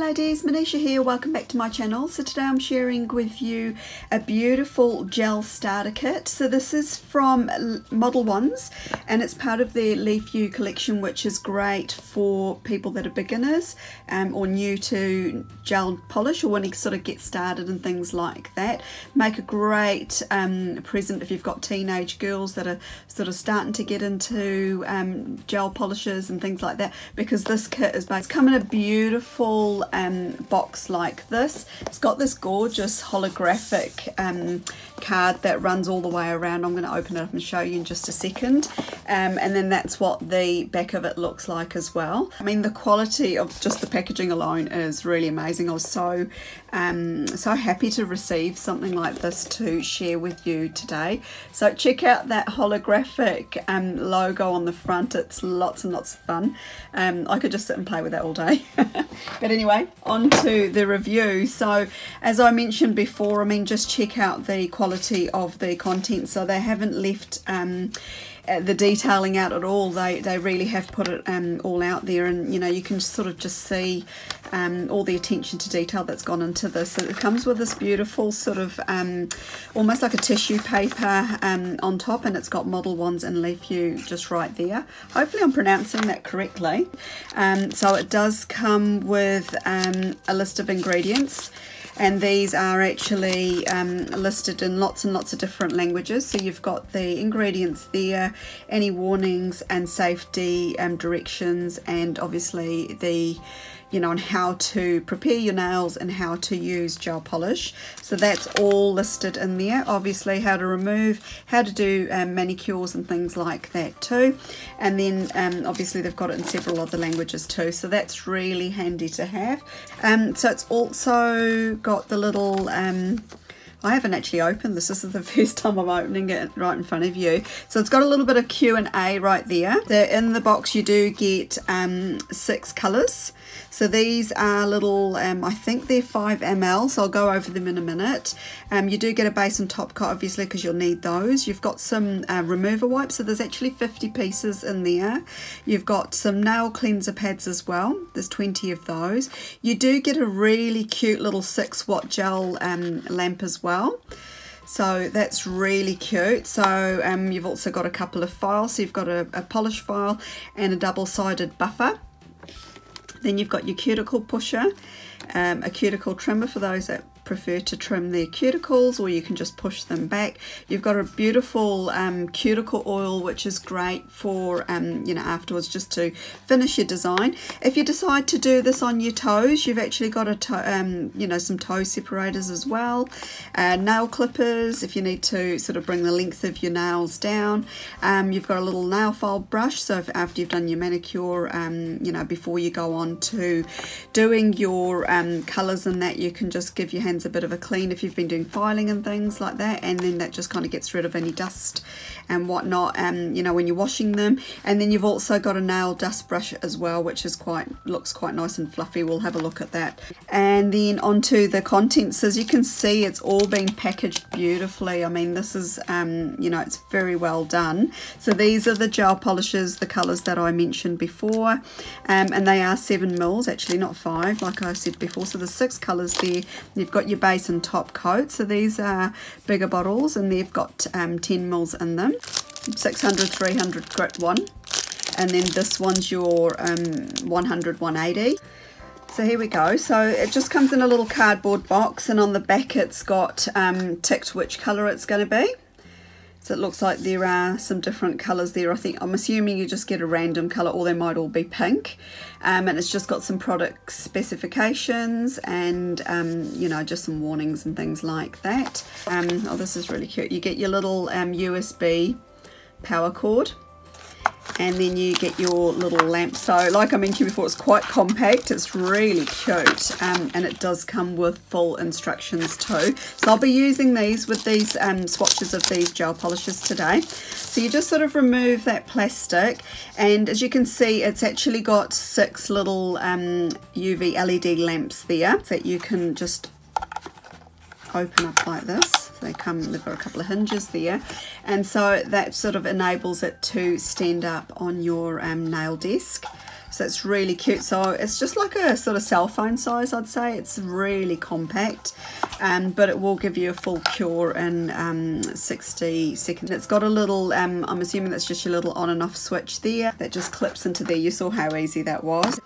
ladies, Manisha here, welcome back to my channel. So today I'm sharing with you a beautiful gel starter kit. So this is from Modelones and it's part of their Leafu collection, which is great for people that are beginners or new to gel polish or want to sort of get started and things like that. Make a great present if you've got teenage girls that are sort of starting to get into gel polishes and things like that, because this kit is based, come in a beautiful box like this. It's got this gorgeous holographic card that runs all the way around. I'm going to open it up and show you in just a second, and then that's what the back of it looks like as well. I mean, the quality of just the packaging alone is really amazing. I was so happy to receive something like this to share with you today. So check out that holographic logo on the front. It's lots and lots of fun. I could just sit and play with that all day. But anyway, on to the review. So as I mentioned before, I mean, just check out the quality of the content. So they haven't left the detailing out at all. They really have put it all out there, and you know, you can sort of just see all the attention to detail that's gone into this. So it comes with this beautiful sort of almost like a tissue paper on top, and it's got Modelones and Leafu just right there. Hopefully I'm pronouncing that correctly. So it does come with a list of ingredients, and these are actually listed in lots and lots of different languages. So you've got the ingredients there, any warnings and safety directions, and obviously the, you know, on how to prepare your nails and how to use gel polish. So that's all listed in there. Obviously how to remove, how to do manicures and things like that too. And then obviously they've got it in several other languages too, so that's really handy to have. So it's also got the little I haven't actually opened this. This is the first time I'm opening it right in front of you. So it's got a little bit of Q&A right there. In the box you do get 6 colours. So these are little, I think they're 5 ml, so I'll go over them in a minute. You do get a base and top coat, obviously, because you'll need those. You've got some remover wipes, so there's actually 50 pieces in there. You've got some nail cleanser pads as well. There's 20 of those. You do get a really cute little 6-watt gel lamp as well. So that's really cute. So you've also got a couple of files. So you've got a polish file and a double-sided buffer. Then you've got your cuticle pusher, a cuticle trimmer for those that prefer to trim their cuticles, or you can just push them back. You've got a beautiful cuticle oil, which is great for you know, afterwards, just to finish your design. If you decide to do this on your toes, you've actually got a you know, some toe separators as well, nail clippers if you need to sort of bring the length of your nails down. You've got a little nail file brush, so if after you've done your manicure, you know, before you go on to doing your colours and that, you can just give your hands a bit of a clean if you've been doing filing and things like that, and then that just kind of gets rid of any dust and whatnot, you know, when you're washing them. And then you've also got a nail dust brush as well, which is looks quite nice and fluffy. We'll have a look at that. And then onto the contents. As you can see, it's all been packaged beautifully. I mean, this is you know, it's very well done. So these are the gel polishes, the colors that I mentioned before, and they are 7 mils, actually not 5 like I said before. So there's 6 colors there. You've got your base and top coat. So these are bigger bottles, and they've got 10 mils in them. 600, 300 grit one, and then this one's your 100, 180. So here we go. So it just comes in a little cardboard box, and on the back it's got ticked which colour it's going to be. So it looks like there are some different colours there. I'm assuming you just get a random colour, or they might all be pink. And it's just got some product specifications and you know, just some warnings and things like that. Oh, this is really cute. You get your little USB power cord, and then you get your little lamp. So like I mentioned before, it's quite compact, it's really cute, and it does come with full instructions too. So I'll be using these with these swatches of these gel polishes today. So you just sort of remove that plastic, and as you can see, it's actually got 6 little UV LED lamps there that you can just open up like this. They've got a couple of hinges there, and so that sort of enables it to stand up on your nail desk. So it's really cute. So it's just like a sort of cell phone size, I'd say. It's really compact, but it will give you a full cure in 60 seconds. It's got a little, I'm assuming that's just your little on and off switch there that just clips into there. You saw how easy that was.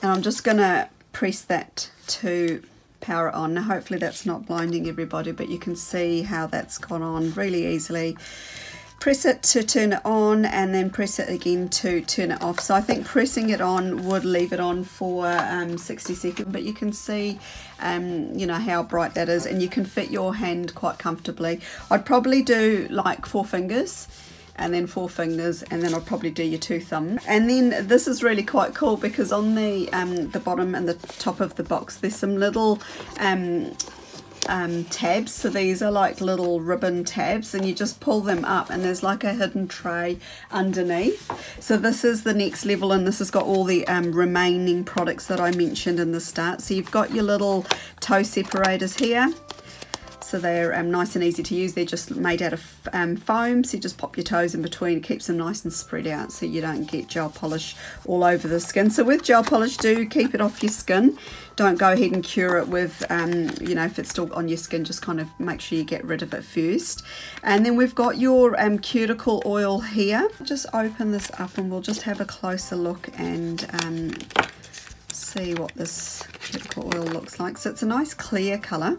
And I'm just going to press that to power it on. Now hopefully that's not blinding everybody, but you can see how that's gone on really easily. Press it to turn it on and then press it again to turn it off. So I think pressing it on would leave it on for 60 seconds, but you can see you know how bright that is, and you can fit your hand quite comfortably. I'd probably do like 4 fingers and then 4 fingers, and then I'll probably do your 2 thumbs. And then this is really quite cool because on the bottom and the top of the box there's some little tabs. So these are like little ribbon tabs, and you just pull them up and there's like a hidden tray underneath. So this is the next level, and this has got all the remaining products that I mentioned in the start. So you've got your little toe separators here. So they're nice and easy to use. They're just made out of foam, so you just pop your toes in between. It keeps them nice and spread out so you don't get gel polish all over the skin. So with gel polish, do keep it off your skin. Don't go ahead and cure it with, you know, if it's still on your skin, just kind of make sure you get rid of it first. And then we've got your cuticle oil here. Just open this up and we'll just have a closer look and see what this cuticle oil looks like. So it's a nice clear colour.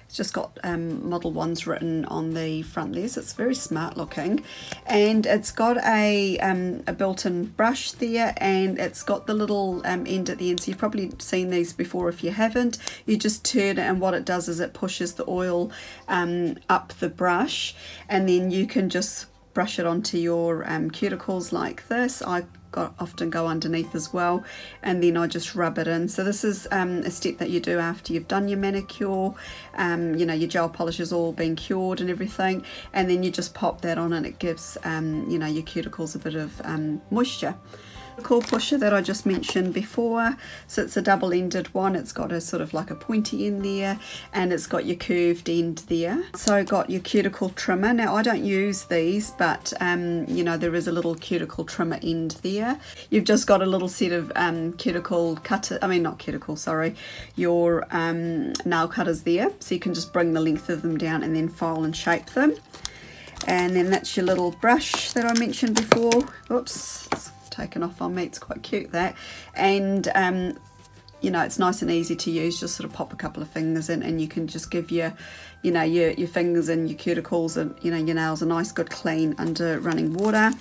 It's just got Modelones written on the front there, so it's very smart looking. And it's got a built-in brush there, and it's got the little end at the end. So you've probably seen these before. If you haven't, you just turn it, and what it does is it pushes the oil up the brush, and then you can just brush it onto your cuticles like this. I often go underneath as well, and then I just rub it in. So this is a step that you do after you've done your manicure. You know, your gel polish has all been cured and everything, and then you just pop that on and it gives you know, your cuticles a bit of moisture. The core pusher that I just mentioned before, so it's a double-ended one. It's got a sort of like a pointy end there, and it's got your curved end there. So got your cuticle trimmer. Now I don't use these, but you know, there is a little cuticle trimmer end there. You've just got a little set of cuticle cutter, I mean not cuticle, sorry, your nail cutters there, so you can just bring the length of them down and then file and shape them. And then that's your little brush that I mentioned before. Oops, it's taken off on me. It's quite cute, that. And you know, it's nice and easy to use. Just sort of pop a couple of fingers in, and you can just give your, you know, your fingers and your cuticles and, you know, your nails a nice good clean under running water.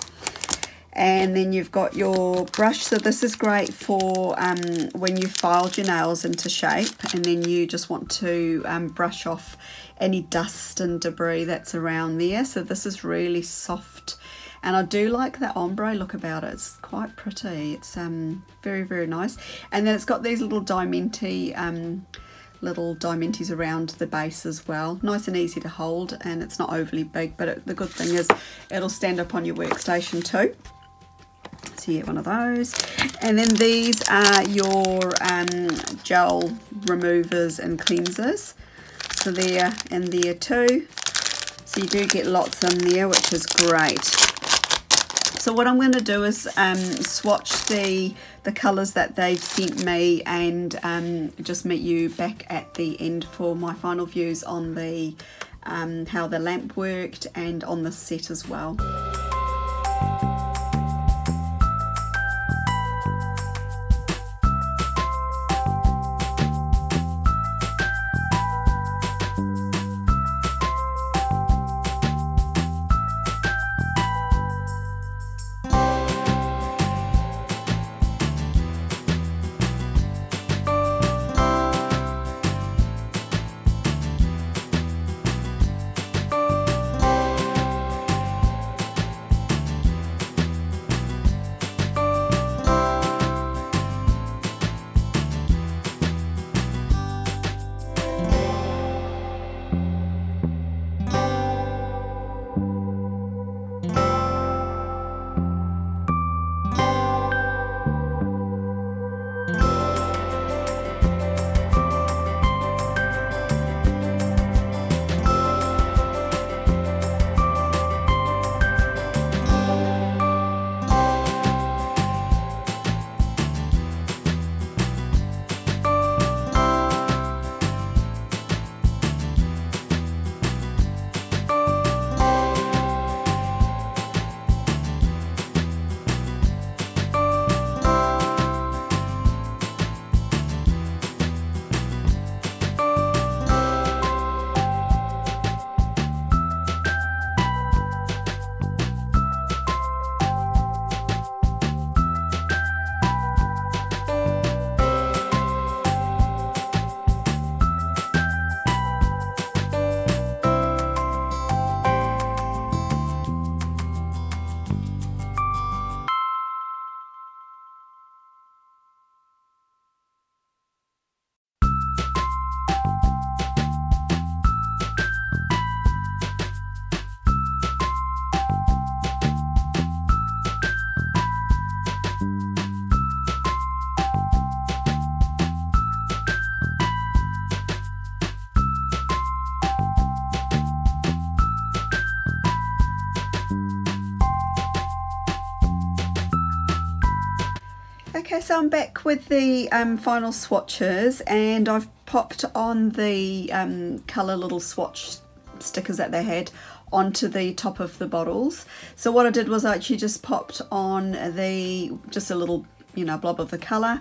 And then you've got your brush. So this is great for when you filed your nails into shape, and then you just want to brush off any dust and debris that's around there. So this is really soft, and I do like that ombre look about it. It's quite pretty. It's very, very nice. And then it's got these little diamantes around the base as well. Nice and easy to hold, and it's not overly big, but the good thing is it'll stand up on your workstation too. So you get one of those. And then these are your gel removers and cleansers. So they're in there too. So you do get lots in there, which is great. So what I'm going to do is swatch the colours that they've sent me, and just meet you back at the end for my final views on the how the lamp worked and on the set as well. Okay, so I'm back with the final swatches, and I've popped on the colour little swatch stickers that they had onto the top of the bottles. So what I did was I actually just popped on just a little, you know, blob of the colour,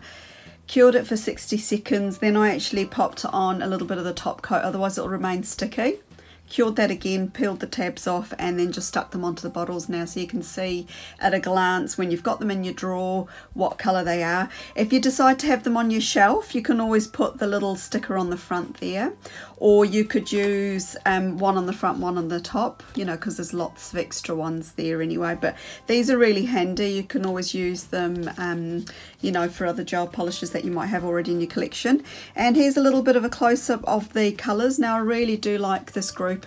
cured it for 60 seconds, then I actually popped on a little bit of the top coat, otherwise it'll remain sticky. Cured that again, peeled the tabs off, and then just stuck them onto the bottles now, so you can see at a glance when you've got them in your drawer what colour they are. If you decide to have them on your shelf, you can always put the little sticker on the front there, or you could use one on the front, one on the top, you know, because there's lots of extra ones there anyway. But these are really handy. You can always use them you know, for other gel polishes that you might have already in your collection. And here's a little bit of a close-up of the colours. Now I really do like this grouping.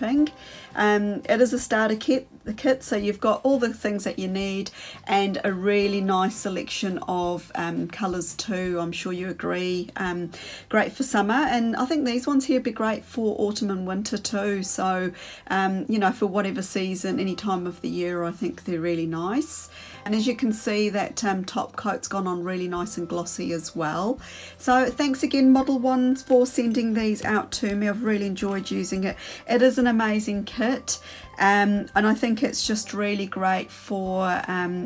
It is a starter kit, so you've got all the things that you need and a really nice selection of colours too. I'm sure you agree. Great for summer, and I think these ones here would be great for autumn and winter too. So you know, for whatever season, any time of the year, I think they're really nice. And as you can see, that top coat's gone on really nice and glossy as well. So thanks again, Modelones, for sending these out to me. I've really enjoyed using it. It is an amazing kit. And I think it's just really great for,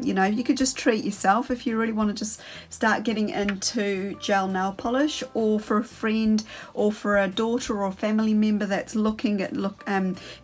you know, you could just treat yourself if you really want to just start getting into gel nail polish, or for a friend, or for a daughter or a family member that's looking at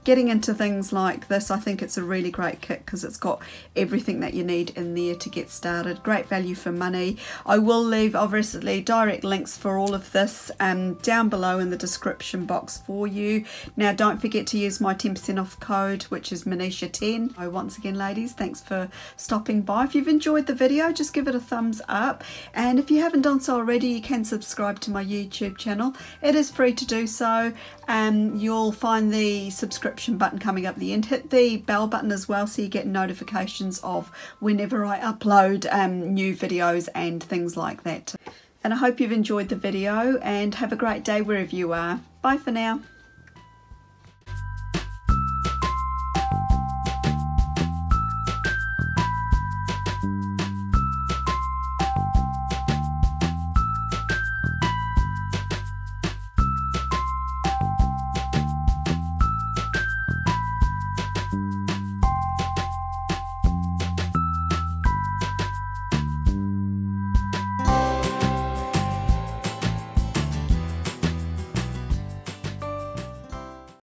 getting into things like this. I think it's a really great kit because it's got everything that you need in there to get started. Great value for money. I will leave obviously direct links for all of this down below in the description box for you. Now don't forget to use my 10% off code, which is Manisha10. So once again, ladies, thanks for stopping by. If you've enjoyed the video, just give it a thumbs up, and if you haven't done so already, you can subscribe to my YouTube channel. It is free to do so. You'll find the subscription button coming up the end. Hit the bell button as well, so you get notifications of whenever I upload new videos and things like that. And I hope you've enjoyed the video, and have a great day wherever you are. Bye for now.